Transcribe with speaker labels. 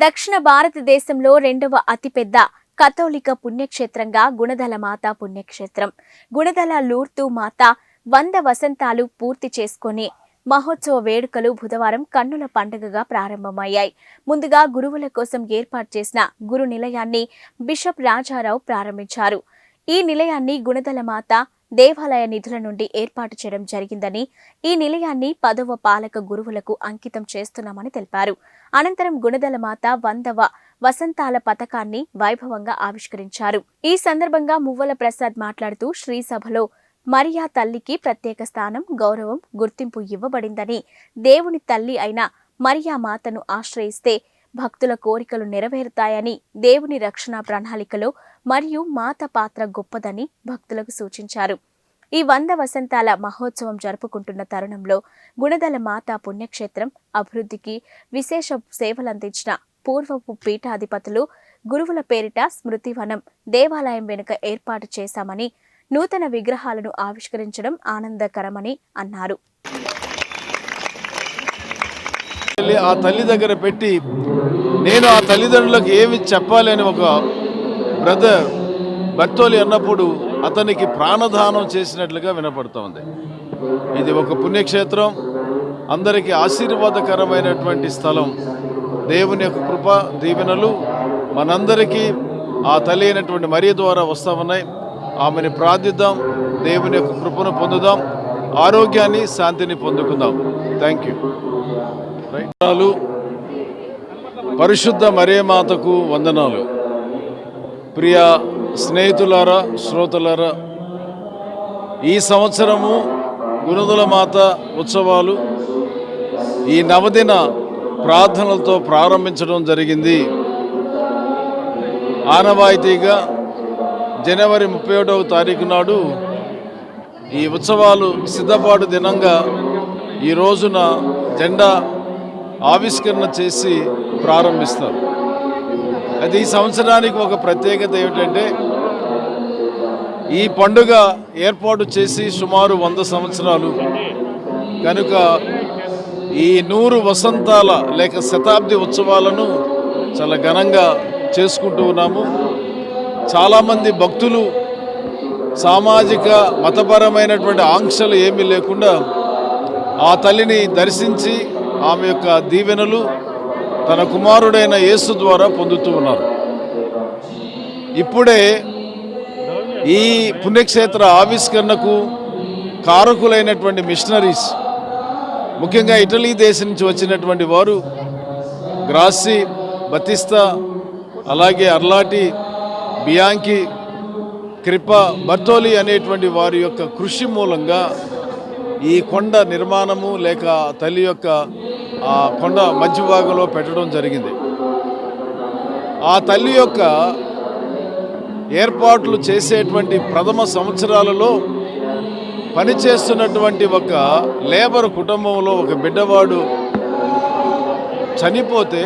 Speaker 1: దక్షిణ భారతదేశంలో రెండవ అతిపెద్ద కథోలిక పుణ్యక్షేత్రంగా గుణదల మాత పుణ్యక్షేత్రం. గుణదల లూర్దు మాత 100 వసంతాలు పూర్తి చేసుకుని మహోత్సవ వేడుకలు బుధవారం కన్నుల పండుగగా ప్రారంభమయ్యాయి. ముందుగా గురువుల కోసం ఏర్పాటు చేసిన గురు నిలయాన్ని బిషప్ రాజారావు ప్రారంభించారు. ఈ నిలయాన్ని గుణదల మాత దేవాలయ నిధుల నుండి ఏర్పాటు చేయడం జరిగిందని, ఈ నిలయాన్ని 10వ పాలక గురువులకు అంకితం చేస్తున్నామని తెలిపారు. అనంతరం గుణదల మాత 100వ వసంతాల పథకాన్ని వైభవంగా ఆవిష్కరించారు. ఈ సందర్భంగా మువ్వల ప్రసాద్ మాట్లాడుతూ శ్రీసభలో మరియా తల్లికి ప్రత్యేక స్థానం, గౌరవం, గుర్తింపు ఇవ్వబడిందని, దేవుని తల్లి అయిన మరియా మాతను ఆశ్రయిస్తే భక్తుల కోరికలు నెరవేరుతాయని, దేవుని రక్షణ ప్రణాళికలో మరియు మాత పాత్ర గొప్పదని భక్తులకు సూచించారు. ఈ 100 వసంతాల మహోత్సవం జరుపుకుంటున్న తరుణంలో గుణదల మాత పుణ్యక్షేత్రం అభివృద్ధికి విశేష సేవలందించిన పూర్వపు పీఠాధిపతులు, గురువుల పేరిట స్మృతివనం దేవాలయం వెనుక ఏర్పాటు చేశామని, నూతన విగ్రహాలను ఆవిష్కరించడం ఆనందకరమని అన్నారు.
Speaker 2: ఆ తల్లి దగ్గర పెట్టి నేను ఆ తల్లిదండ్రులకు ఏమి చెప్పాలి అని ఒక బ్రదర్ బర్తోలి అన్నప్పుడు అతనికి ప్రాణదానం చేసినట్లుగా వినపడుతోంది. ఇది ఒక పుణ్యక్షేత్రం, అందరికీ ఆశీర్వాదకరమైనటువంటి స్థలం. దేవుని యొక్క కృప దీవెనలు మనందరికీ ఆ తల్లి అయినటువంటి మరియ ద్వారా వస్తూ ఉన్నాయి. ఆమెను ప్రార్థిద్దాం, దేవుని యొక్క కృపను పొందుదాం, ఆరోగ్యాన్ని శాంతిని పొందుకుందాం. Thank you. పరిశుద్ధ మరియమాతకు వందనాలు. ప్రియ స్నేహితులారా, శ్రోతలారా, ఈ సంవత్సరము గుణదల మాత ఉత్సవాలు ఈ నవదిన ప్రార్థనలతో ప్రారంభించడం జరిగింది. ఆనవాయితీగా జనవరి 31వ తారీఖు నాడు ఈ ఉత్సవాలు సిద్ధపాటు దినంగా ఈ రోజున జెండా ఆవిష్కరణ చేసి ప్రారంభిస్తారు. అయితే ఈ సంవత్సరానికి ఒక ప్రత్యేకత ఏమిటంటే, ఈ పండుగ ఏర్పాటు చేసి సుమారు 100 సంవత్సరాలు కనుక ఈ 100 వసంతాల లేక శతాబ్ది ఉత్సవాలను చాలా ఘనంగా చేసుకుంటూ ఉన్నాము. చాలామంది భక్తులు సామాజిక మతపరమైనటువంటి ఆంక్షలు ఏమీ లేకుండా ఆ తల్లిని దర్శించి ఆమె యొక్క దీవెనలు తన కుమారుడైన యేసు ద్వారా పొందుతూ ఉన్నారు. ఇప్పుడే ఈ పుణ్యక్షేత్ర ఆవిష్కరణకు కారకులైనటువంటి మిషనరీస్, ముఖ్యంగా ఇటలీ దేశం నుంచి వచ్చినటువంటి వారు గ్రాసి, బతిస్తా, అలాగే అర్లాటి, బియాంకి, క్రిప, బర్తోలి అనేటువంటి వారి యొక్క కృషి మూలంగా ఈ కొండ నిర్మాణము లేక తల్లి యొక్క ఆ కొండ మధ్య భాగంలో పెట్టడం జరిగింది. ఆ తల్లి యొక్క ఏర్పాట్లు చేసేటువంటి ప్రథమ సంవత్సరాలలో పనిచేస్తున్నటువంటి ఒక లేబర్ కుటుంబంలో ఒక బిడ్డవాడు చనిపోతే